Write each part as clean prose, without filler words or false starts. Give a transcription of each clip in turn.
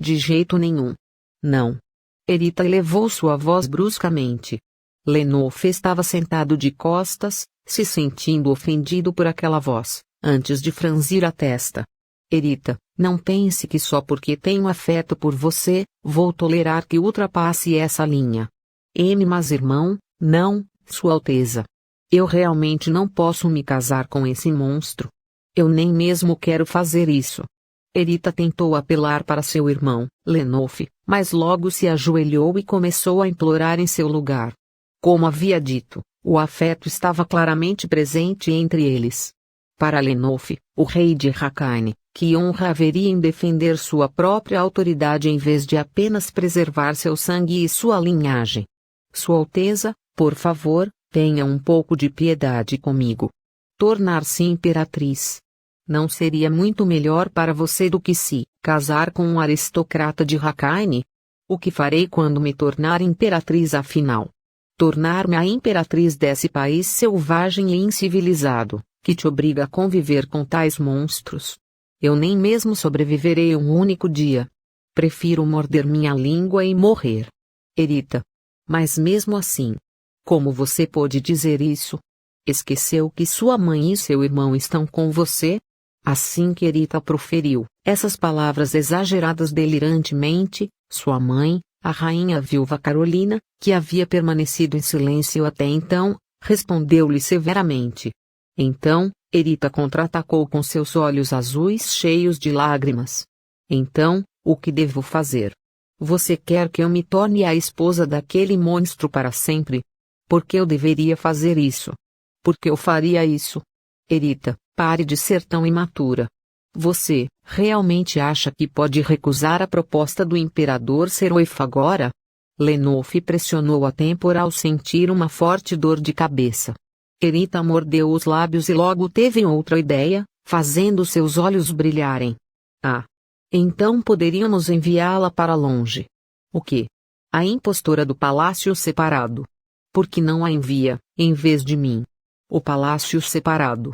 de jeito nenhum. Não. Erita elevou sua voz bruscamente. Lenof estava sentado de costas, se sentindo ofendido por aquela voz, antes de franzir a testa. Erita, não pense que só porque tenho afeto por você, vou tolerar que ultrapasse essa linha. Mas irmão, não, Sua Alteza. Eu realmente não posso me casar com esse monstro. Eu nem mesmo quero fazer isso. Erita tentou apelar para seu irmão, Lenof, mas logo se ajoelhou e começou a implorar em seu lugar. Como havia dito, o afeto estava claramente presente entre eles. Para Lenof, o rei de Harkine, que honra haveria em defender sua própria autoridade em vez de apenas preservar seu sangue e sua linhagem. Sua Alteza, por favor, tenha um pouco de piedade comigo. Tornar-se imperatriz. Não seria muito melhor para você do que se casar com um aristocrata de Harkine? O que farei quando me tornar imperatriz afinal? Tornar-me a imperatriz desse país selvagem e incivilizado, que te obriga a conviver com tais monstros. Eu nem mesmo sobreviverei um único dia. Prefiro morder minha língua e morrer. Erita. Mas mesmo assim. Como você pôde dizer isso? Esqueceu que sua mãe e seu irmão estão com você? Assim que Erita proferiu essas palavras exageradas delirantemente, sua mãe, a rainha viúva Carolina, que havia permanecido em silêncio até então, respondeu-lhe severamente. Então, Erita contra-atacou com seus olhos azuis cheios de lágrimas. Então, o que devo fazer? Você quer que eu me torne a esposa daquele monstro para sempre? Por que eu deveria fazer isso? Por que eu faria isso? Erita, pare de ser tão imatura. Você realmente acha que pode recusar a proposta do imperador Seroif agora? Lenof pressionou a têmpora ao sentir uma forte dor de cabeça. Erita mordeu os lábios e logo teve outra ideia, fazendo seus olhos brilharem. Ah! Então poderíamos enviá-la para longe. O quê? A impostora do palácio separado. Por que não a envia, em vez de mim? O palácio separado.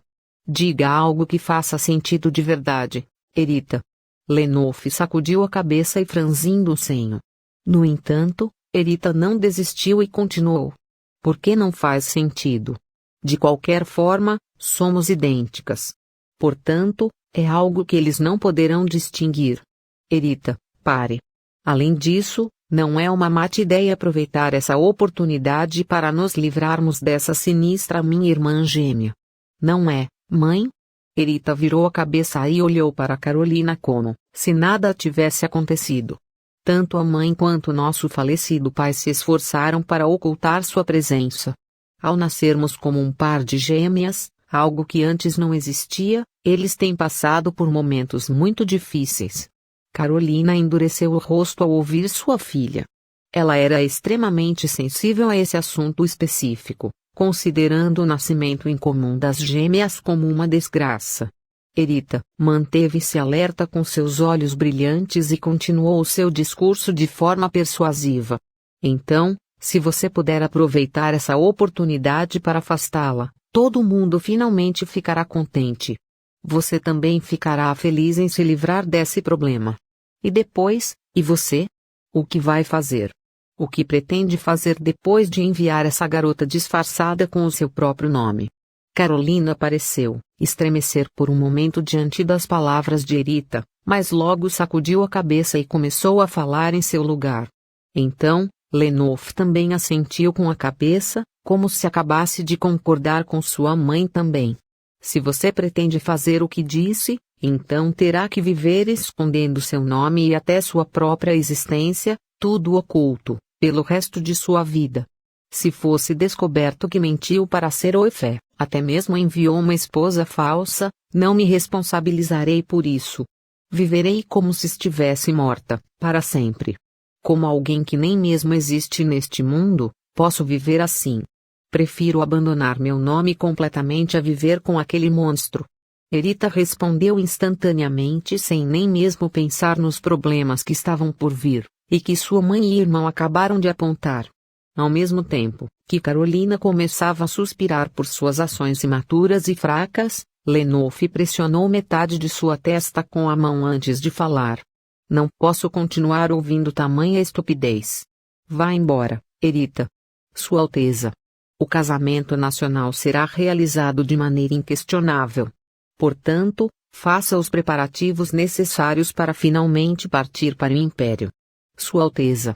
Diga algo que faça sentido de verdade, Erita. Lenof sacudiu a cabeça e franzindo o senho. No entanto, Erita não desistiu e continuou. Por que não faz sentido? De qualquer forma, somos idênticas. Portanto, é algo que eles não poderão distinguir. Erita, pare. Além disso, não é uma má ideia aproveitar essa oportunidade para nos livrarmos dessa sinistra minha irmã gêmea. Não é, mãe? Erita virou a cabeça e olhou para Carolina como se nada tivesse acontecido. Tanto a mãe quanto nosso falecido pai se esforçaram para ocultar sua presença. Ao nascermos como um par de gêmeas, algo que antes não existia, eles têm passado por momentos muito difíceis. Carolina endureceu o rosto ao ouvir sua filha. Ela era extremamente sensível a esse assunto específico, considerando o nascimento incomum das gêmeas como uma desgraça. Erita manteve-se alerta com seus olhos brilhantes e continuou seu discurso de forma persuasiva. Então, se você puder aproveitar essa oportunidade para afastá-la, todo mundo finalmente ficará contente. Você também ficará feliz em se livrar desse problema. E depois, e você? O que vai fazer? O que pretende fazer depois de enviar essa garota disfarçada com o seu próprio nome? Carolina pareceu estremecer por um momento diante das palavras de Erita, mas logo sacudiu a cabeça e começou a falar em seu lugar. Então, Lenof também assentiu com a cabeça, como se acabasse de concordar com sua mãe também. Se você pretende fazer o que disse, então terá que viver escondendo seu nome e até sua própria existência, tudo oculto, pelo resto de sua vida. Se fosse descoberto que mentiu para Seroif, até mesmo enviou uma esposa falsa, não me responsabilizarei por isso. Viverei como se estivesse morta, para sempre. Como alguém que nem mesmo existe neste mundo, posso viver assim. Prefiro abandonar meu nome completamente a viver com aquele monstro. Erita respondeu instantaneamente sem nem mesmo pensar nos problemas que estavam por vir, e que sua mãe e irmão acabaram de apontar. Ao mesmo tempo que Carolina começava a suspirar por suas ações imaturas e fracas, Lenof pressionou metade de sua testa com a mão antes de falar. Não posso continuar ouvindo tamanha estupidez. Vá embora, Erita. Sua Alteza. O casamento nacional será realizado de maneira inquestionável. Portanto, faça os preparativos necessários para finalmente partir para o Império. Sua Alteza.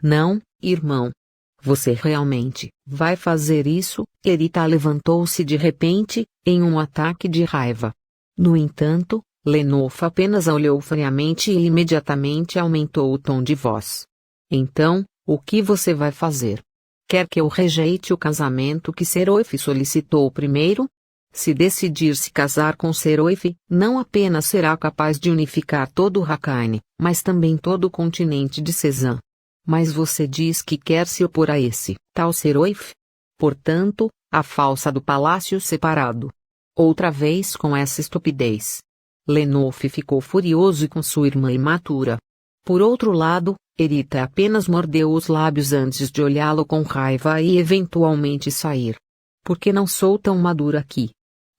Não, irmão. Você realmente vai fazer isso? Erita levantou-se de repente, em um ataque de raiva. No entanto, Lenofa apenas a olhou friamente e imediatamente aumentou o tom de voz. Então, o que você vai fazer? Quer que eu rejeite o casamento que Seroif solicitou primeiro? Se decidir se casar com Seroif, não apenas será capaz de unificar todo o Hakkai'n, mas também todo o continente de Cezan. Mas você diz que quer se opor a esse tal Seroif? Portanto, a falsa do palácio separado. Outra vez com essa estupidez. Lenof ficou furioso com sua irmã imatura. Por outro lado, Erita apenas mordeu os lábios antes de olhá-lo com raiva e eventualmente sair. Por que não sou tão madura aqui?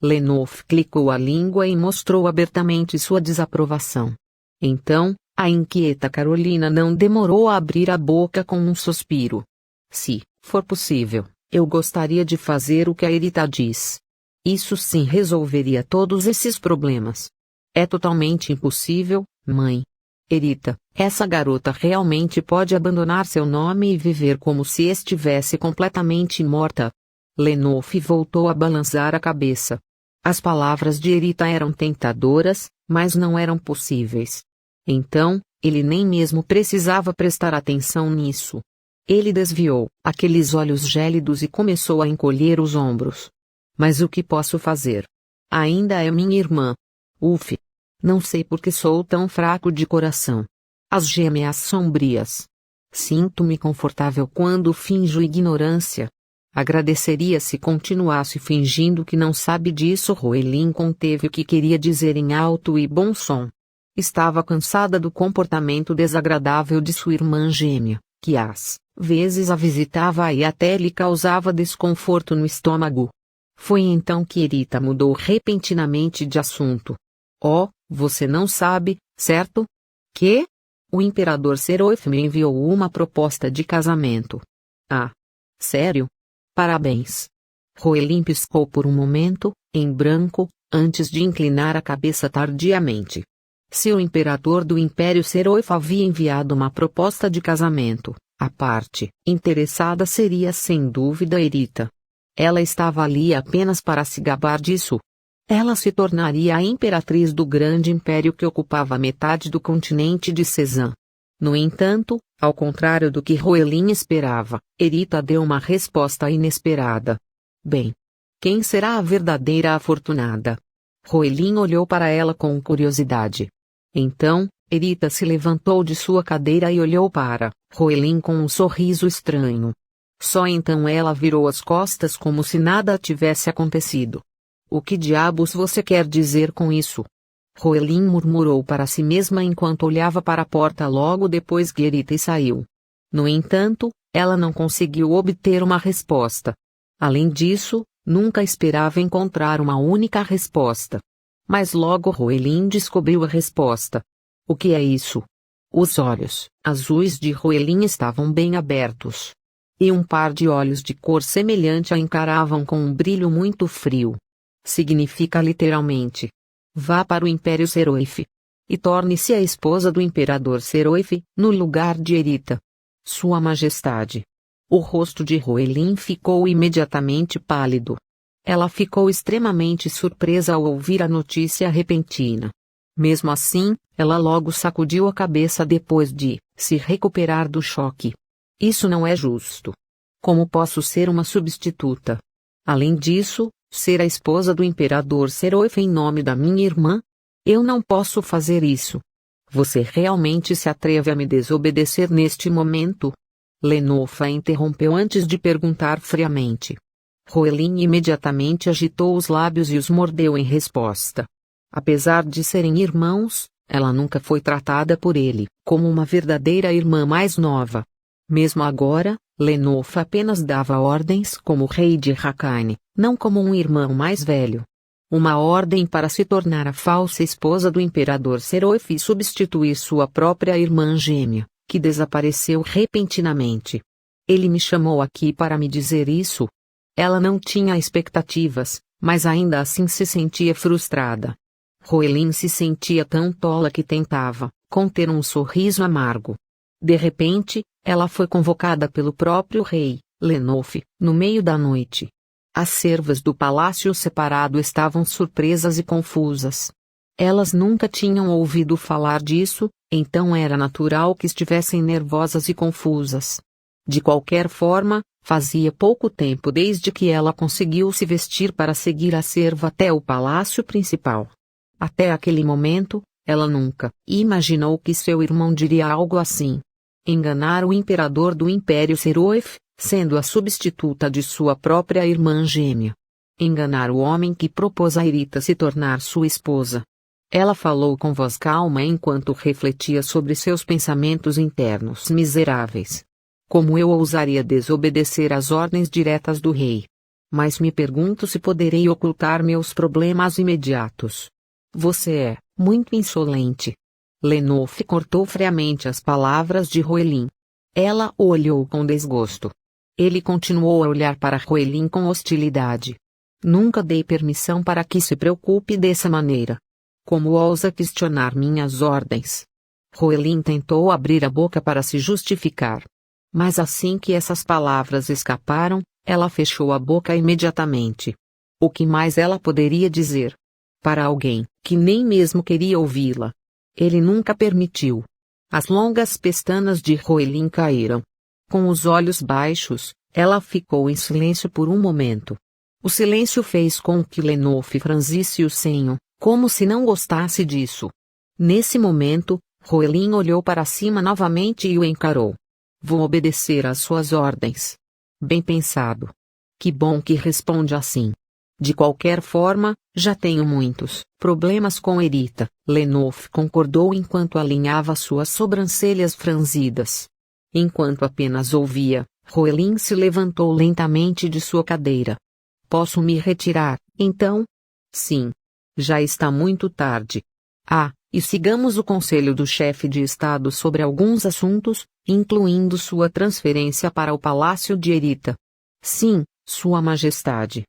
Lenof clicou a língua e mostrou abertamente sua desaprovação. Então, a inquieta Carolina não demorou a abrir a boca com um suspiro. Se for possível, eu gostaria de fazer o que a Erita diz. Isso sim resolveria todos esses problemas. É totalmente impossível, mãe. Erita, essa garota realmente pode abandonar seu nome e viver como se estivesse completamente morta. Lenof voltou a balançar a cabeça. As palavras de Erita eram tentadoras, mas não eram possíveis. Então, ele nem mesmo precisava prestar atenção nisso. Ele desviou aqueles olhos gélidos e começou a encolher os ombros. Mas o que posso fazer? Ainda é minha irmã. Uf. Não sei por que sou tão fraco de coração. As gêmeas sombrias. Sinto-me confortável quando finjo ignorância. Agradeceria se continuasse fingindo que não sabe disso. Roelin conteve o que queria dizer em alto e bom som. Estava cansada do comportamento desagradável de sua irmã gêmea, que às vezes a visitava e até lhe causava desconforto no estômago. Foi então que Erita mudou repentinamente de assunto. Oh, você não sabe, certo? Que? O imperador Seroif me enviou uma proposta de casamento. Ah. Sério? Parabéns. Roelin piscou por um momento, em branco, antes de inclinar a cabeça tardiamente. Se o imperador do Império Seroif havia enviado uma proposta de casamento, a parte interessada seria sem dúvida Erita. Ela estava ali apenas para se gabar disso. Ela se tornaria a imperatriz do grande império que ocupava metade do continente de Cezan. No entanto, ao contrário do que Roelin esperava, Erita deu uma resposta inesperada. Bem, quem será a verdadeira afortunada? Roelin olhou para ela com curiosidade. Então, Erita se levantou de sua cadeira e olhou para Roelin com um sorriso estranho. Só então ela virou as costas como se nada tivesse acontecido. O que diabos você quer dizer com isso? Roelin murmurou para si mesma enquanto olhava para a porta logo depois que Erita saiu. No entanto, ela não conseguiu obter uma resposta. Além disso, nunca esperava encontrar uma única resposta. Mas logo Roelin descobriu a resposta. O que é isso? Os olhos azuis de Roelin estavam bem abertos. E um par de olhos de cor semelhante a encaravam com um brilho muito frio. Significa literalmente: vá para o Império Seroif. E torne-se a esposa do Imperador Seroif, no lugar de Erita. Sua Majestade. O rosto de Roelin ficou imediatamente pálido. Ela ficou extremamente surpresa ao ouvir a notícia repentina. Mesmo assim, ela logo sacudiu a cabeça depois de se recuperar do choque. Isso não é justo. Como posso ser uma substituta? Além disso, ser a esposa do Imperador Seroif em nome da minha irmã? Eu não posso fazer isso. Você realmente se atreve a me desobedecer neste momento? Lenofa interrompeu antes de perguntar friamente. Roelin imediatamente agitou os lábios e os mordeu em resposta. Apesar de serem irmãos, ela nunca foi tratada por ele como uma verdadeira irmã mais nova. Mesmo agora, Lenofa apenas dava ordens como rei de Hakkai'n, não como um irmão mais velho. Uma ordem para se tornar a falsa esposa do imperador Serof e substituir sua própria irmã gêmea, que desapareceu repentinamente. Ele me chamou aqui para me dizer isso. Ela não tinha expectativas, mas ainda assim se sentia frustrada. Roelin se sentia tão tola que tentava conter um sorriso amargo. De repente, ela foi convocada pelo próprio rei, Lenof, no meio da noite. As servas do palácio separado estavam surpresas e confusas. Elas nunca tinham ouvido falar disso, então era natural que estivessem nervosas e confusas. De qualquer forma, fazia pouco tempo desde que ela conseguiu se vestir para seguir a serva até o palácio principal. Até aquele momento, ela nunca imaginou que seu irmão diria algo assim. Enganar o imperador do Império Serof, sendo a substituta de sua própria irmã gêmea. Enganar o homem que propôs a Irita se tornar sua esposa. Ela falou com voz calma enquanto refletia sobre seus pensamentos internos miseráveis. Como eu ousaria desobedecer às ordens diretas do rei? Mas me pergunto se poderei ocultar meus problemas imediatos. Você é muito insolente. Lenof cortou friamente as palavras de Roelin. Ela o olhou com desgosto. Ele continuou a olhar para Roelin com hostilidade. Nunca dei permissão para que se preocupe dessa maneira. Como ousa questionar minhas ordens? Roelin tentou abrir a boca para se justificar. Mas assim que essas palavras escaparam, ela fechou a boca imediatamente. O que mais ela poderia dizer? Para alguém que nem mesmo queria ouvi-la. Ele nunca permitiu. As longas pestanas de Roelin caíram. Com os olhos baixos, ela ficou em silêncio por um momento. O silêncio fez com que Lenof franzisse o senho, como se não gostasse disso. Nesse momento, Roelin olhou para cima novamente e o encarou. Vou obedecer às suas ordens. Bem pensado. Que bom que responde assim. De qualquer forma, já tenho muitos problemas com Irita, Lenof concordou enquanto alinhava suas sobrancelhas franzidas. Enquanto apenas ouvia, Roelin se levantou lentamente de sua cadeira. Posso me retirar, então? Sim. Já está muito tarde. Ah, e sigamos o conselho do chefe de Estado sobre alguns assuntos, incluindo sua transferência para o Palácio de Irita. Sim, Sua Majestade.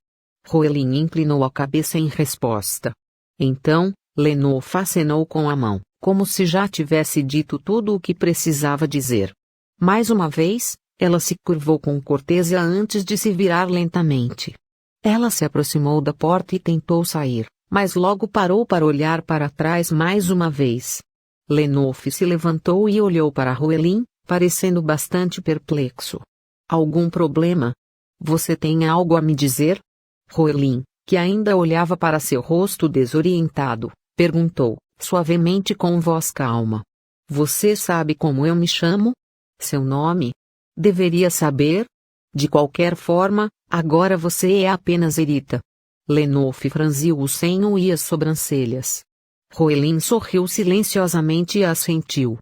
Roelin inclinou a cabeça em resposta. Então, Lenof acenou com a mão, como se já tivesse dito tudo o que precisava dizer. Mais uma vez, ela se curvou com cortesia antes de se virar lentamente. Ela se aproximou da porta e tentou sair, mas logo parou para olhar para trás mais uma vez. Lenof se levantou e olhou para Roelin, parecendo bastante perplexo. Algum problema? Você tem algo a me dizer? Roelin, que ainda olhava para seu rosto desorientado, perguntou, suavemente com voz calma. Você sabe como eu me chamo? Seu nome? Deveria saber? De qualquer forma, agora você é apenas Irita. Lenof franziu o senho e as sobrancelhas. Roelin sorriu silenciosamente e assentiu.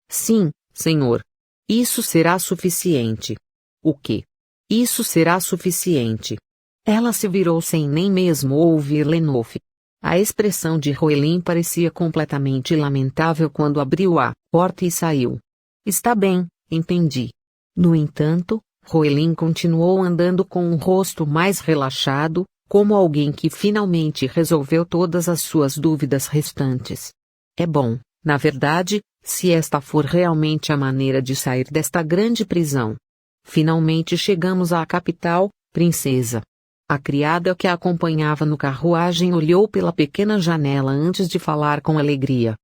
Sim, senhor. Isso será suficiente. O quê? Isso será suficiente. Ela se virou sem nem mesmo ouvir Lenof. A expressão de Roelin parecia completamente lamentável quando abriu a porta e saiu. Está bem, entendi. No entanto, Roelin continuou andando com o rosto mais relaxado, como alguém que finalmente resolveu todas as suas dúvidas restantes. É bom, na verdade, se esta for realmente a maneira de sair desta grande prisão. Finalmente chegamos à capital, princesa. A criada que a acompanhava no carruagem olhou pela pequena janela antes de falar com alegria.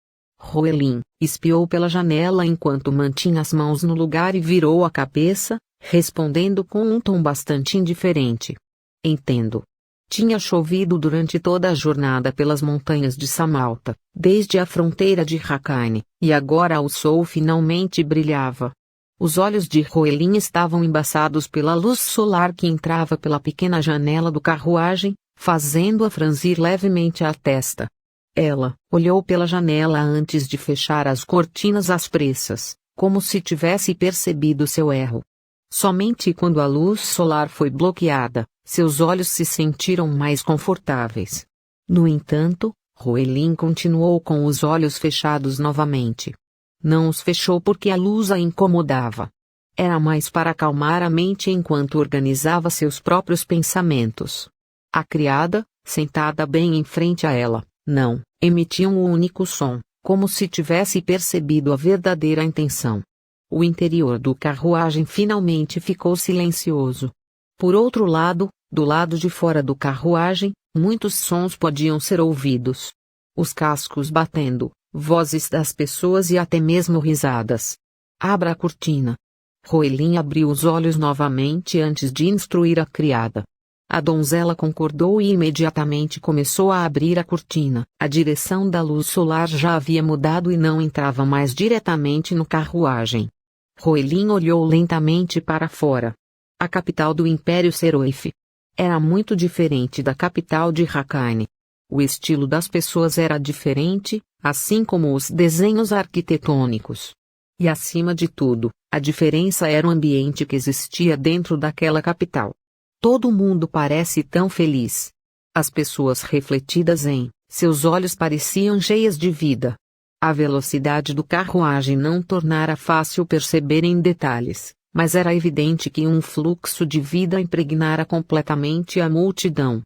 Roelin espiou pela janela enquanto mantinha as mãos no lugar e virou a cabeça, respondendo com um tom bastante indiferente. Entendo. Tinha chovido durante toda a jornada pelas montanhas de Samalta, desde a fronteira de Hakane, e agora o sol finalmente brilhava. Os olhos de Roelin estavam embaçados pela luz solar que entrava pela pequena janela do carruagem, fazendo-a franzir levemente a testa. Ela olhou pela janela antes de fechar as cortinas às pressas, como se tivesse percebido seu erro. Somente quando a luz solar foi bloqueada, seus olhos se sentiram mais confortáveis. No entanto, Roelin continuou com os olhos fechados novamente. Não os fechou porque a luz a incomodava. Era mais para acalmar a mente enquanto organizava seus próprios pensamentos. A criada, sentada bem em frente a ela, não emitia um único som, como se tivesse percebido a verdadeira intenção. O interior do carruagem finalmente ficou silencioso. Por outro lado, do lado de fora do carruagem, muitos sons podiam ser ouvidos. Os cascos batendo, vozes das pessoas e até mesmo risadas. Abra a cortina. Roelin abriu os olhos novamente antes de instruir a criada. A donzela concordou e imediatamente começou a abrir a cortina. A direção da luz solar já havia mudado e não entrava mais diretamente no carruagem. Roelin olhou lentamente para fora. A capital do Império Seroif era muito diferente da capital de Harkine. O estilo das pessoas era diferente, assim como os desenhos arquitetônicos. E acima de tudo, a diferença era o ambiente que existia dentro daquela capital. Todo mundo parece tão feliz. As pessoas refletidas em seus olhos pareciam cheias de vida. A velocidade do carruagem não tornara fácil perceber em detalhes, mas era evidente que um fluxo de vida impregnara completamente a multidão.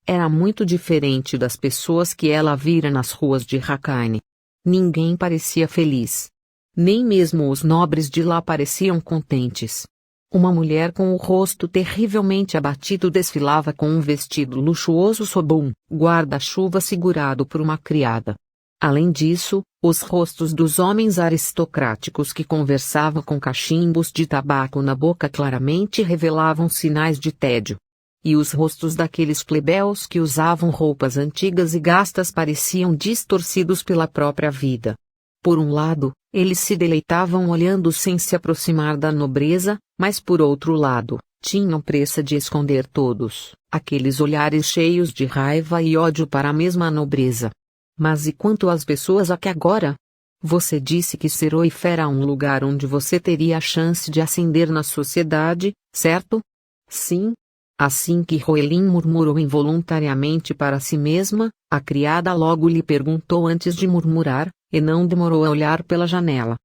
Era muito diferente das pessoas que ela vira nas ruas de Harkine. Ninguém parecia feliz. Nem mesmo os nobres de lá pareciam contentes. Uma mulher com o rosto terrivelmente abatido desfilava com um vestido luxuoso sob um guarda-chuva segurado por uma criada. Além disso, os rostos dos homens aristocráticos que conversavam com cachimbos de tabaco na boca claramente revelavam sinais de tédio. E os rostos daqueles plebeus que usavam roupas antigas e gastas pareciam distorcidos pela própria vida. Por um lado, eles se deleitavam olhando sem se aproximar da nobreza, mas por outro lado, tinham pressa de esconder todos aqueles olhares cheios de raiva e ódio para a mesma nobreza. Mas e quanto às pessoas aqui agora? Você disse que Seroif era um lugar onde você teria a chance de ascender na sociedade, certo? Sim. Assim que Roelin murmurou involuntariamente para si mesma, a criada logo lhe perguntou antes de murmurar, e não demorou a olhar pela janela.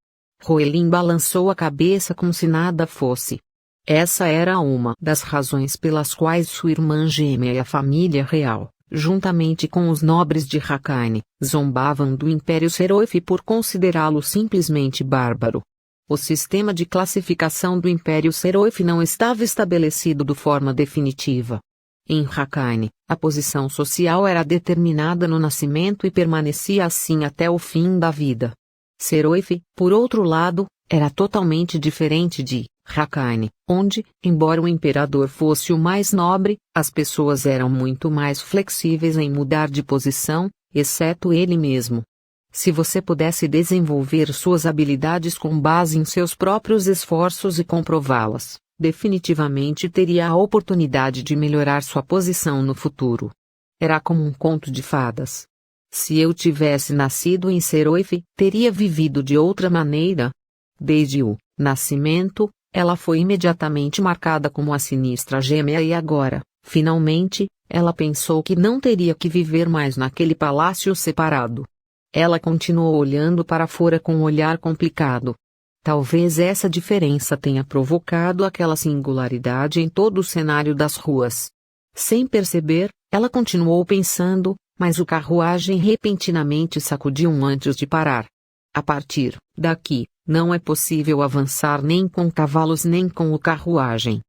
Roelin balançou a cabeça como se nada fosse. Essa era uma das razões pelas quais sua irmã gêmea e a família real, juntamente com os nobres de Harkine, zombavam do Império Seroif por considerá-lo simplesmente bárbaro. O sistema de classificação do Império Seroif não estava estabelecido de forma definitiva. Em Harkine, a posição social era determinada no nascimento e permanecia assim até o fim da vida. Seroif, por outro lado, era totalmente diferente de Harkine, onde, embora o imperador fosse o mais nobre, as pessoas eram muito mais flexíveis em mudar de posição, exceto ele mesmo. Se você pudesse desenvolver suas habilidades com base em seus próprios esforços e comprová-las, definitivamente teria a oportunidade de melhorar sua posição no futuro. Era como um conto de fadas. Se eu tivesse nascido em Seroif, teria vivido de outra maneira. Desde o nascimento, ela foi imediatamente marcada como a sinistra gêmea e agora, finalmente, ela pensou que não teria que viver mais naquele palácio separado. Ela continuou olhando para fora com um olhar complicado. Talvez essa diferença tenha provocado aquela singularidade em todo o cenário das ruas. Sem perceber, ela continuou pensando, mas o carruagem repentinamente sacudiu antes de parar. A partir daqui, não é possível avançar nem com cavalos nem com o carruagem.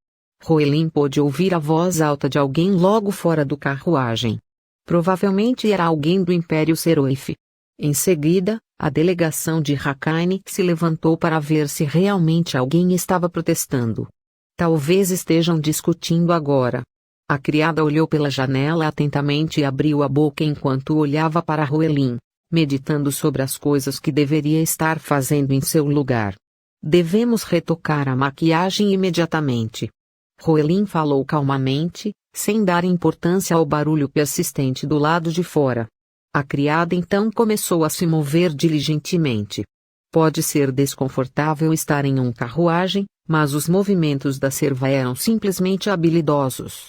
Roelin pôde ouvir a voz alta de alguém logo fora do carruagem. Provavelmente era alguém do Império Seroif. Em seguida, a delegação de Harkine se levantou para ver se realmente alguém estava protestando. Talvez estejam discutindo agora. A criada olhou pela janela atentamente e abriu a boca enquanto olhava para Roelin, meditando sobre as coisas que deveria estar fazendo em seu lugar. Devemos retocar a maquiagem imediatamente. Roelin falou calmamente, sem dar importância ao barulho persistente do lado de fora. A criada então começou a se mover diligentemente. Pode ser desconfortável estar em um carruagem, mas os movimentos da serva eram simplesmente habilidosos.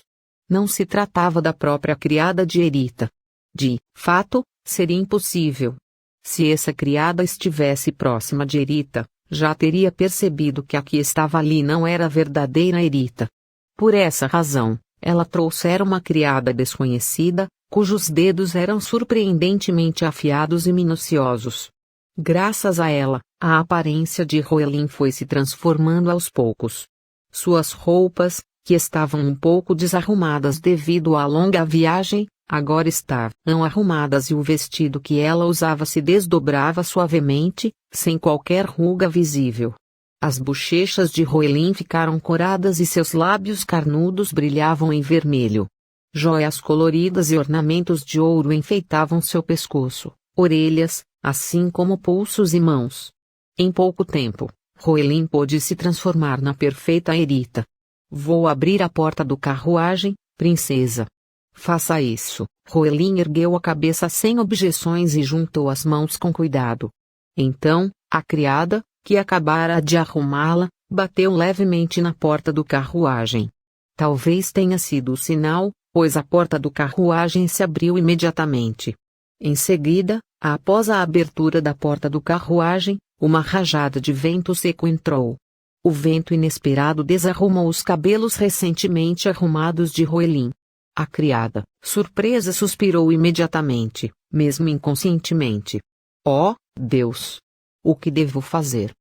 Não se tratava da própria criada de Erita. De fato, seria impossível. Se essa criada estivesse próxima de Erita, já teria percebido que a que estava ali não era a verdadeira Erita. Por essa razão, ela trouxera uma criada desconhecida, cujos dedos eram surpreendentemente afiados e minuciosos. Graças a ela, a aparência de Roelin foi se transformando aos poucos. Suas roupas, que estavam um pouco desarrumadas devido à longa viagem, agora estavam arrumadas e o vestido que ela usava se desdobrava suavemente, sem qualquer ruga visível. As bochechas de Roelin ficaram coradas e seus lábios carnudos brilhavam em vermelho. Joias coloridas e ornamentos de ouro enfeitavam seu pescoço, orelhas, assim como pulsos e mãos. Em pouco tempo, Roelin pôde se transformar na perfeita Erita. Vou abrir a porta do carruagem, princesa. Faça isso. Roelin ergueu a cabeça sem objeções e juntou as mãos com cuidado. Então, a criada, que acabara de arrumá-la, bateu levemente na porta do carruagem. Talvez tenha sido o sinal, pois a porta do carruagem se abriu imediatamente. Em seguida, após a abertura da porta do carruagem, uma rajada de vento seco entrou. O vento inesperado desarrumou os cabelos recentemente arrumados de Roelin. A criada, surpresa, suspirou imediatamente, mesmo inconscientemente. Oh, Deus! O que devo fazer?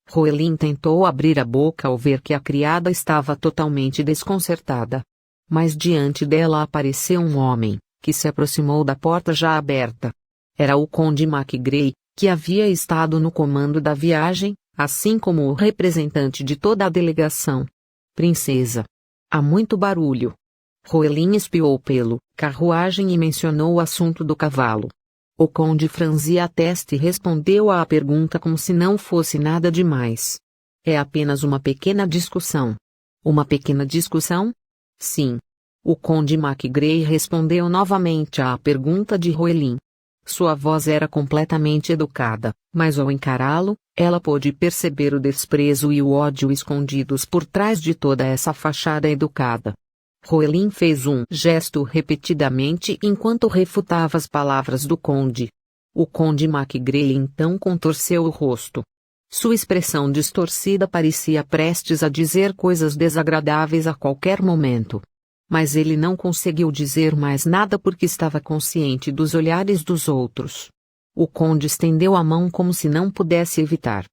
Roelin tentou abrir a boca ao ver que a criada estava totalmente desconcertada. Mas diante dela apareceu um homem, que se aproximou da porta já aberta. Era o Conde MacGray, que havia estado no comando da viagem, assim como o representante de toda a delegação. Princesa. Há muito barulho. Roelin espiou pelo carruagem e mencionou o assunto do cavalo. O conde franzia a testa e respondeu à pergunta como se não fosse nada demais. É apenas uma pequena discussão. Uma pequena discussão? Sim. O conde MacGray respondeu novamente à pergunta de Roelin. Sua voz era completamente educada, mas ao encará-lo, ela pôde perceber o desprezo e o ódio escondidos por trás de toda essa fachada educada. Roelin fez um gesto repetidamente enquanto refutava as palavras do conde. O conde MacGray então contorceu o rosto. Sua expressão distorcida parecia prestes a dizer coisas desagradáveis a qualquer momento. Mas ele não conseguiu dizer mais nada porque estava consciente dos olhares dos outros. O conde estendeu a mão como se não pudesse evitar.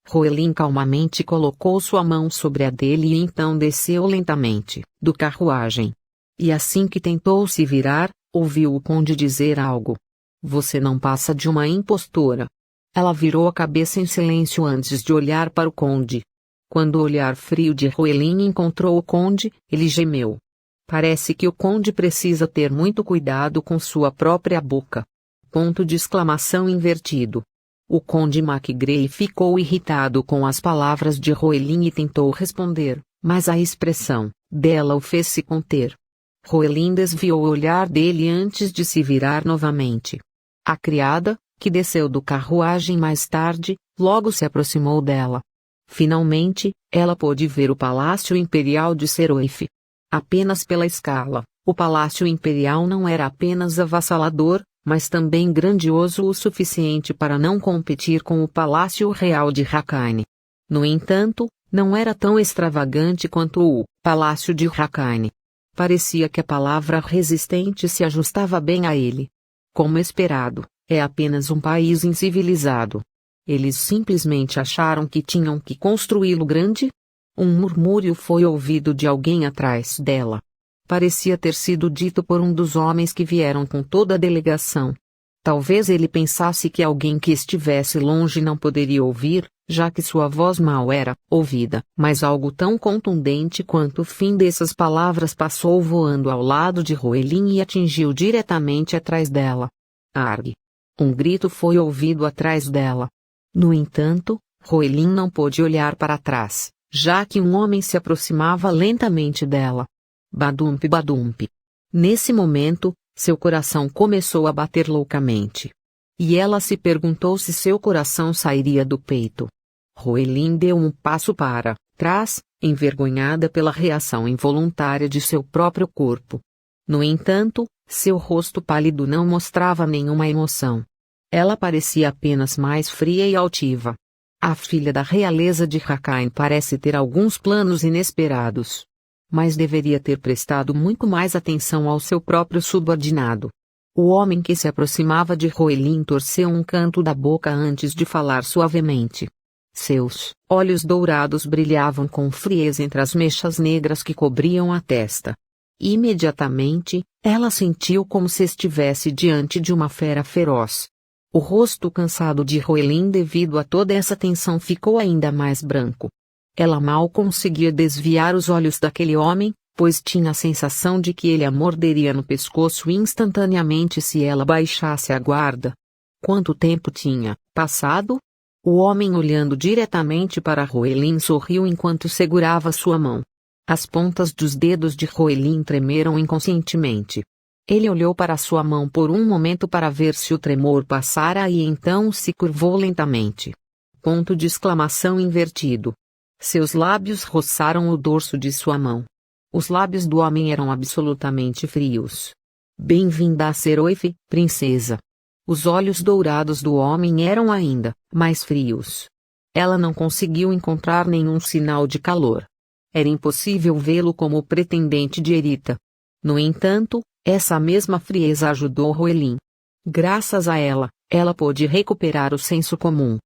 Roelin calmamente colocou sua mão sobre a dele e então desceu lentamente do carruagem. E assim que tentou se virar, ouviu o conde dizer algo. Você não passa de uma impostora. Ela virou a cabeça em silêncio antes de olhar para o conde. Quando o olhar frio de Roelin encontrou o conde, ele gemeu. Parece que o conde precisa ter muito cuidado com sua própria boca. Ponto de exclamação invertido. O conde MacGray ficou irritado com as palavras de Roelin e tentou responder, mas a expressão dela o fez se conter. Roelin desviou o olhar dele antes de se virar novamente. A criada, que desceu do carruagem mais tarde, logo se aproximou dela. Finalmente, ela pôde ver o Palácio Imperial de Seroif. Apenas pela escala, o Palácio Imperial não era apenas avassalador, mas também grandioso o suficiente para não competir com o Palácio Real de Harkine. No entanto, não era tão extravagante quanto o Palácio de Harkine. Parecia que a palavra resistente se ajustava bem a ele. Como esperado, é apenas um país incivilizado. Eles simplesmente acharam que tinham que construí-lo grande? Um murmúrio foi ouvido de alguém atrás dela. Parecia ter sido dito por um dos homens que vieram com toda a delegação. Talvez ele pensasse que alguém que estivesse longe não poderia ouvir, já que sua voz mal era ouvida, mas algo tão contundente quanto o fim dessas palavras passou voando ao lado de Roelin e atingiu diretamente atrás dela. Arg! Um grito foi ouvido atrás dela. No entanto, Roelin não pôde olhar para trás, já que um homem se aproximava lentamente dela. Badump badump. Nesse momento, seu coração começou a bater loucamente. E ela se perguntou se seu coração sairia do peito. Roelin deu um passo para trás, envergonhada pela reação involuntária de seu próprio corpo. No entanto, Seu rosto pálido não mostrava nenhuma emoção. Ela parecia apenas mais fria e altiva. A filha da realeza de Hakkai'n parece ter alguns planos inesperados. Mas deveria ter prestado muito mais atenção ao seu próprio subordinado. O homem que se aproximava de Hoelin torceu um canto da boca antes de falar suavemente. Seus olhos dourados brilhavam com frieza entre as mechas negras que cobriam a testa. Imediatamente, ela sentiu como se estivesse diante de uma fera feroz. O rosto cansado de Hoelin devido a toda essa tensão ficou ainda mais branco. Ela mal conseguia desviar os olhos daquele homem, pois tinha a sensação de que ele a morderia no pescoço instantaneamente se ela baixasse a guarda. Quanto tempo tinha passado? O homem olhando diretamente para Hoelin sorriu enquanto segurava sua mão. As pontas dos dedos de Hoelin tremeram inconscientemente. Ele olhou para sua mão por um momento para ver se o tremor passara e então se curvou lentamente. Ponto de exclamação invertido. Seus lábios roçaram o dorso de sua mão. Os lábios do homem eram absolutamente frios. Bem-vinda a Seroif, princesa. Os olhos dourados do homem eram ainda mais frios. Ela não conseguiu encontrar nenhum sinal de calor. Era impossível vê-lo como o pretendente de Erita. No entanto, essa mesma frieza ajudou Hoelin. Graças a ela, ela pôde recuperar o senso comum.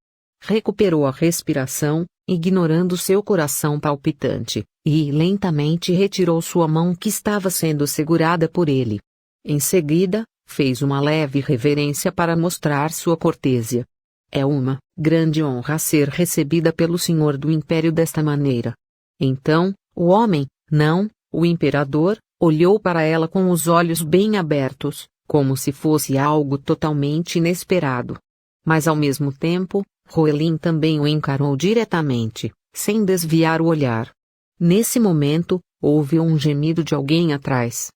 Recuperou a respiração, ignorando seu coração palpitante, e lentamente retirou sua mão que estava sendo segurada por ele. Em seguida, fez uma leve reverência para mostrar sua cortesia. É uma grande honra ser recebida pelo senhor do império desta maneira. Então, o homem, não, o imperador, olhou para ela com os olhos bem abertos, como se fosse algo totalmente inesperado. Mas ao mesmo tempo, Hoelin também o encarou diretamente, sem desviar o olhar. Nesse momento, houve um gemido de alguém atrás.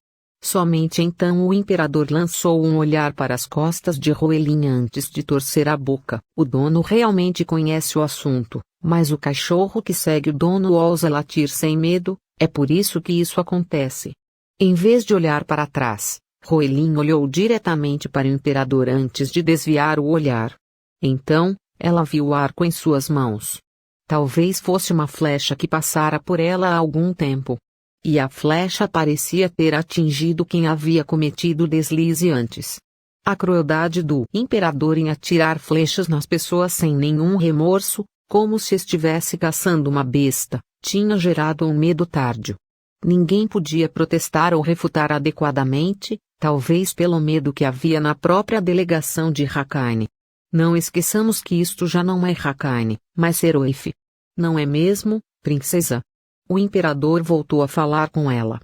Somente então o imperador lançou um olhar para as costas de Hoelin antes de torcer a boca. O dono realmente conhece o assunto, mas o cachorro que segue o dono ousa latir sem medo, é por isso que isso acontece. Em vez de olhar para trás, Hoelin olhou diretamente para o imperador antes de desviar o olhar. Então, ela viu o arco em suas mãos. Talvez fosse uma flecha que passara por ela há algum tempo. E a flecha parecia ter atingido quem havia cometido o deslize antes. A crueldade do imperador em atirar flechas nas pessoas sem nenhum remorso, como se estivesse caçando uma besta, tinha gerado um medo tardio. Ninguém podia protestar ou refutar adequadamente, talvez pelo medo que havia na própria delegação de Hakkai'n. Não esqueçamos que isto já não é Hakkai'n, mas Seroif. Não é mesmo, princesa? O imperador voltou a falar com ela.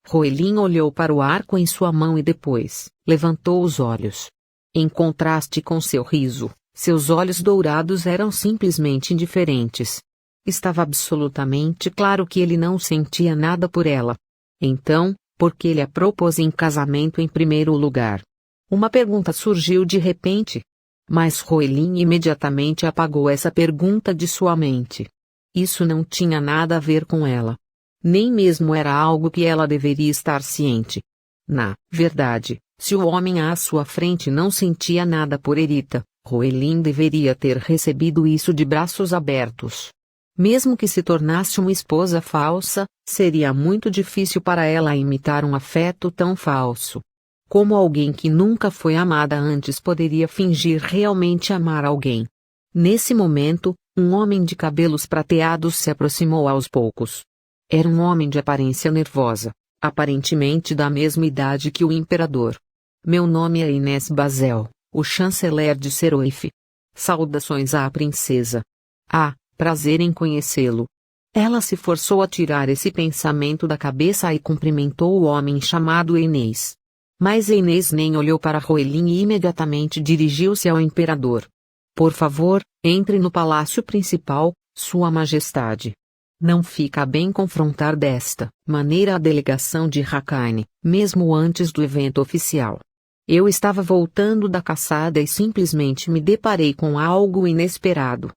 Hoelin olhou para o arco em sua mão e depois levantou os olhos. Em contraste com seu riso, seus olhos dourados eram simplesmente indiferentes. Estava absolutamente claro que ele não sentia nada por ela. Então, por que ele a propôs em casamento em primeiro lugar? Uma pergunta surgiu de repente. Mas Hoelin imediatamente apagou essa pergunta de sua mente. Isso não tinha nada a ver com ela. Nem mesmo era algo que ela deveria estar ciente. Na verdade, se o homem à sua frente não sentia nada por Erita, Hoelin deveria ter recebido isso de braços abertos. Mesmo que se tornasse uma esposa falsa, seria muito difícil para ela imitar um afeto tão falso. Como alguém que nunca foi amada antes poderia fingir realmente amar alguém? Nesse momento, um homem de cabelos prateados se aproximou aos poucos. Era um homem de aparência nervosa, aparentemente da mesma idade que o imperador. Meu nome é Inés Basel, o chanceler de Seroif. Saudações à princesa. Ah, prazer em conhecê-lo. Ela se forçou a tirar esse pensamento da cabeça e cumprimentou o homem chamado Inês. Mas Inês nem olhou para Hoelin e imediatamente dirigiu-se ao imperador. Por favor, entre no palácio principal, Sua Majestade. Não fica bem confrontar desta maneira a delegação de Hakkai'n, mesmo antes do evento oficial. Eu estava voltando da caçada e simplesmente me deparei com algo inesperado.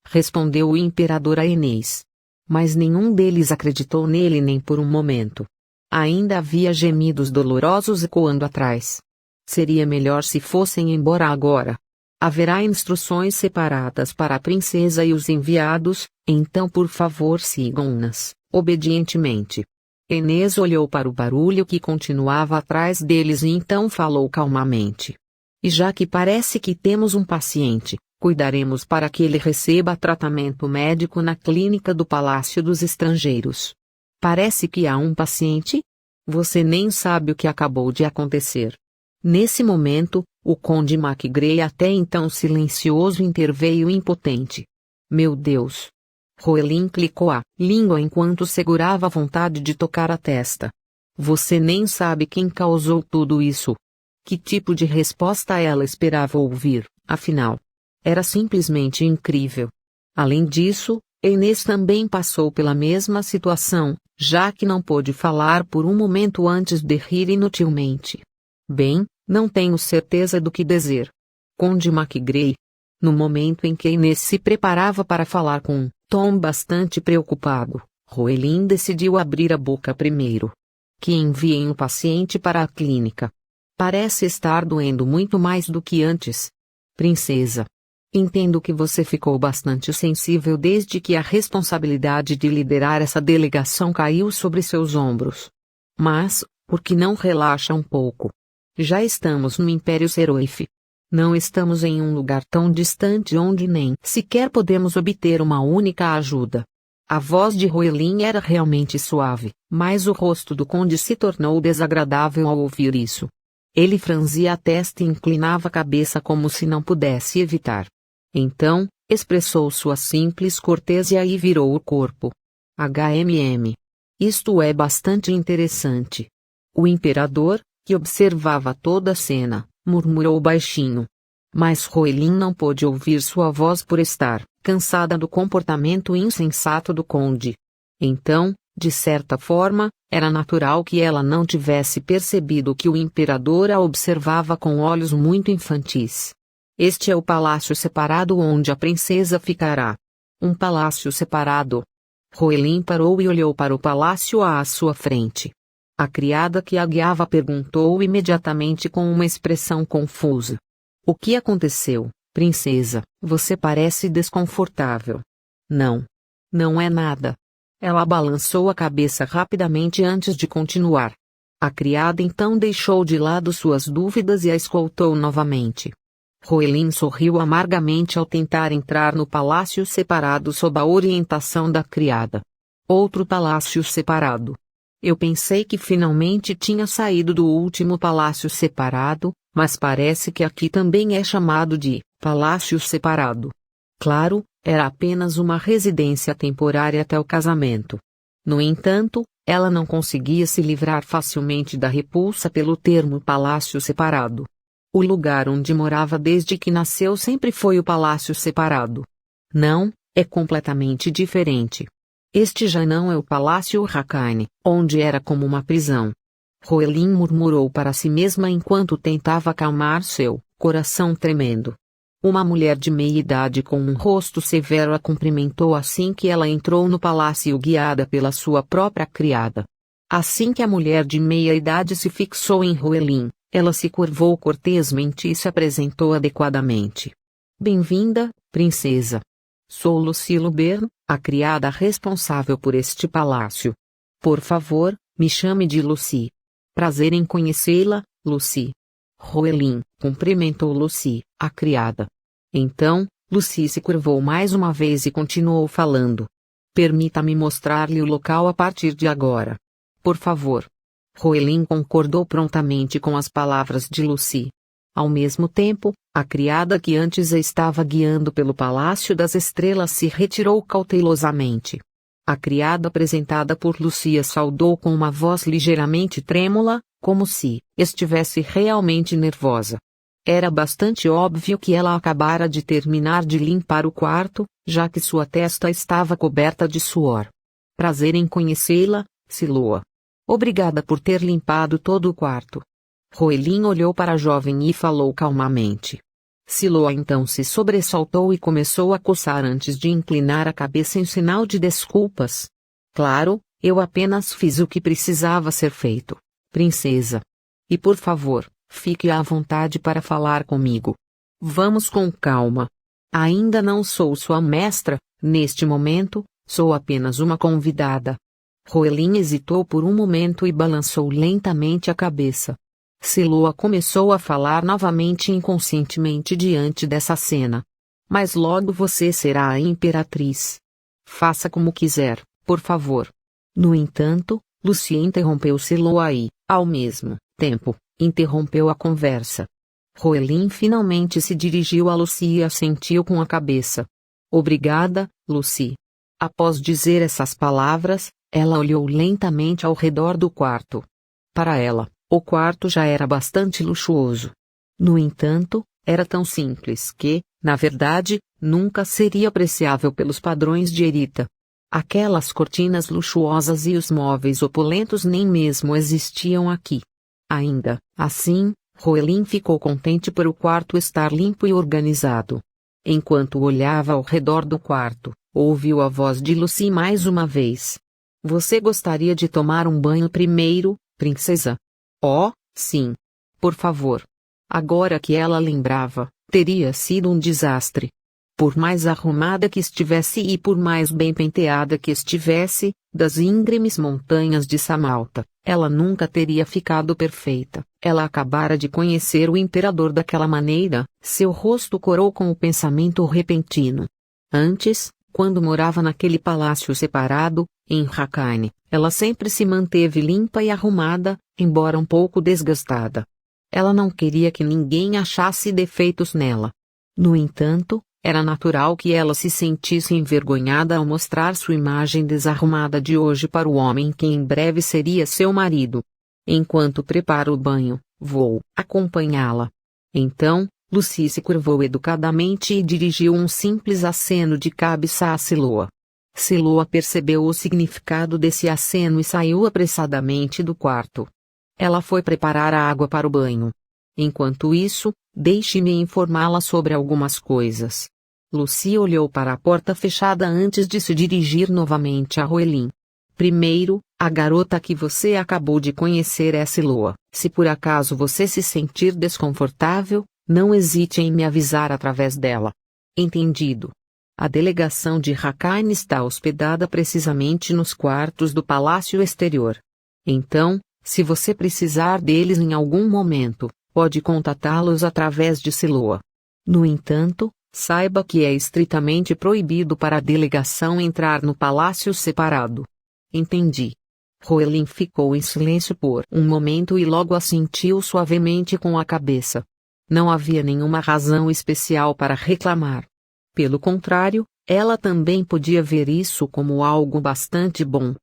Respondeu o imperador a Inês. Mas nenhum deles acreditou nele nem por um momento. Ainda havia gemidos dolorosos ecoando atrás. Seria melhor se fossem embora agora. Haverá instruções separadas para a princesa e os enviados, então por favor sigam-nas, obedientemente. Enes olhou para o barulho que continuava atrás deles e então falou calmamente. E já que parece que temos um paciente, cuidaremos para que ele receba tratamento médico na clínica do Palácio dos Estrangeiros. Parece que há um paciente? Você nem sabe o que acabou de acontecer. Nesse momento, o Conde MacGrey, até então silencioso, interveio impotente. Meu Deus! Roelin clicou a língua enquanto segurava a vontade de tocar a testa. Você nem sabe quem causou tudo isso. Que tipo de resposta ela esperava ouvir, afinal? Era simplesmente incrível. Além disso, Enes também passou pela mesma situação, já que não pôde falar por um momento antes de rir inutilmente. Bem, não tenho certeza do que dizer. Conde MacGrey. No momento em que Enes se preparava para falar com um tom bastante preocupado, Roelin decidiu abrir a boca primeiro. Que enviem o paciente para a clínica. Parece estar doendo muito mais do que antes. Princesa. Entendo que você ficou bastante sensível desde que a responsabilidade de liderar essa delegação caiu sobre seus ombros. Mas, por que não relaxa um pouco? Já estamos no Império Seroif. Não estamos em um lugar tão distante onde nem sequer podemos obter uma única ajuda. A voz de Roelin era realmente suave, mas o rosto do conde se tornou desagradável ao ouvir isso. Ele franzia a testa e inclinava a cabeça como se não pudesse evitar. Então, expressou sua simples cortesia e virou o corpo. Isto é bastante interessante. O imperador, que observava toda a cena, murmurou baixinho. Mas Roelin não pôde ouvir sua voz por estar cansada do comportamento insensato do conde. Então, de certa forma, era natural que ela não tivesse percebido que o imperador a observava com olhos muito infantis. Este é o palácio separado onde a princesa ficará. Um palácio separado. Roelin parou e olhou para o palácio à sua frente. A criada que a guiava perguntou imediatamente com uma expressão confusa. O que aconteceu, princesa? Você parece desconfortável. Não. Não é nada. Ela balançou a cabeça rapidamente antes de continuar. A criada então deixou de lado suas dúvidas e a escoltou novamente. Roelin sorriu amargamente ao tentar entrar no palácio separado sob a orientação da criada. Outro palácio separado. Eu pensei que finalmente tinha saído do último palácio separado, mas parece que aqui também é chamado de palácio separado. Claro, era apenas uma residência temporária até o casamento. No entanto, ela não conseguia se livrar facilmente da repulsa pelo termo palácio separado. O lugar onde morava desde que nasceu sempre foi o palácio separado. Não, é completamente diferente. Este já não é o Palácio Hrakane, onde era como uma prisão. Roelin murmurou para si mesma enquanto tentava acalmar seu coração tremendo. Uma mulher de meia-idade com um rosto severo a cumprimentou assim que ela entrou no palácio guiada pela sua própria criada. Assim que a mulher de meia-idade se fixou em Roelin, ela se curvou cortesmente e se apresentou adequadamente. Bem-vinda, princesa. Sou Lucy Lubern, a criada responsável por este palácio. Por favor, me chame de Lucy. Prazer em conhecê-la, Lucy. Roelin cumprimentou Lucy, a criada. Então, Lucy se curvou mais uma vez e continuou falando. Permita-me mostrar-lhe o local a partir de agora. Por favor. Roelin concordou prontamente com as palavras de Lucy. Ao mesmo tempo, a criada que antes a estava guiando pelo Palácio das Estrelas se retirou cautelosamente. A criada apresentada por Lucy a saudou com uma voz ligeiramente trêmula, como se estivesse realmente nervosa. Era bastante óbvio que ela acabara de terminar de limpar o quarto, já que sua testa estava coberta de suor. Prazer em conhecê-la, Siloa. Obrigada por ter limpado todo o quarto. Roelin olhou para a jovem e falou calmamente. Siloa então se sobressaltou e começou a coçar antes de inclinar a cabeça em sinal de desculpas. Claro, Eu apenas fiz o que precisava ser feito, princesa. E por favor, fique à vontade para falar comigo. Vamos com calma. Ainda não sou sua mestra, neste momento, sou apenas uma convidada. Hoelin hesitou por um momento e balançou lentamente a cabeça. Siloa começou a falar novamente inconscientemente diante dessa cena. Mas logo você será a imperatriz. Faça como quiser, por favor. No entanto, Lucy interrompeu Siloa e, ao mesmo tempo, interrompeu a conversa. Hoelin finalmente se dirigiu a Lucy e assentiu com a cabeça. Obrigada, Lucy. Após dizer essas palavras, ela olhou lentamente ao redor do quarto. Para ela, o quarto já era bastante luxuoso. No entanto, era tão simples que, na verdade, nunca seria apreciável pelos padrões de Erita. Aquelas cortinas luxuosas e os móveis opulentos nem mesmo existiam aqui. Ainda assim, Hoelin ficou contente por o quarto estar limpo e organizado. Enquanto olhava ao redor do quarto, ouviu a voz de Lucy mais uma vez. Você gostaria de tomar um banho primeiro, princesa? Oh, sim. Por favor. Agora que ela lembrava, teria sido um desastre. Por mais arrumada que estivesse e por mais bem penteada que estivesse, das íngremes montanhas de Samalta, ela nunca teria ficado perfeita. Ela acabara de conhecer o imperador daquela maneira, seu rosto corou com o pensamento repentino. Antes, quando morava naquele palácio separado, em Hakkane, ela sempre se manteve limpa e arrumada, embora um pouco desgastada. Ela não queria que ninguém achasse defeitos nela. No entanto, era natural que ela se sentisse envergonhada ao mostrar sua imagem desarrumada de hoje para o homem que em breve seria seu marido. Enquanto prepara o banho, vou acompanhá-la. Então, Lucy se curvou educadamente e dirigiu um simples aceno de cabeça a Siloa. Siloa percebeu o significado desse aceno e saiu apressadamente do quarto. Ela foi preparar a água para o banho. Enquanto isso, deixe-me informá-la sobre algumas coisas. Lucy olhou para a porta fechada antes de se dirigir novamente a Hoelin. Primeiro, a garota que você acabou de conhecer é Siloa. Se por acaso você se sentir desconfortável, não hesite em me avisar através dela. Entendido. A delegação de Hakkane está hospedada precisamente nos quartos do palácio exterior. Então, se você precisar deles em algum momento, pode contatá-los através de Siloa. No entanto, saiba que é estritamente proibido para a delegação entrar no palácio separado. Entendi. Hoelin ficou em silêncio por um momento e logo assentiu suavemente com a cabeça. Não havia nenhuma razão especial para reclamar. Pelo contrário, ela também podia ver isso como algo bastante bom.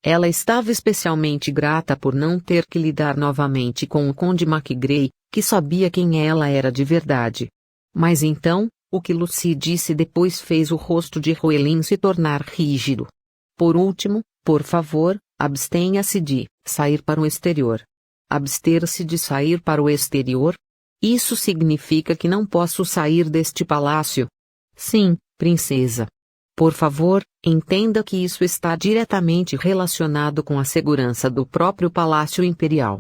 Ela estava especialmente grata por não ter que lidar novamente com o Conde MacGray, que sabia quem ela era de verdade. Mas então, o que Lucy disse depois fez o rosto de Hoelin se tornar rígido. Por último, por favor, abstenha-se de sair para o exterior. Abster-se de sair para o exterior? Isso significa que não posso sair deste palácio? Sim, princesa. Por favor, entenda que isso está diretamente relacionado com a segurança do próprio Palácio Imperial.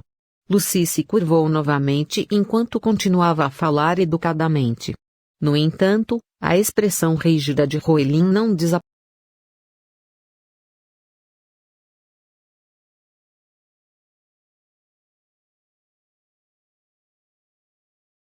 Lucy se curvou novamente enquanto continuava a falar educadamente. No entanto, a expressão rígida de Hoelin não desapareceu.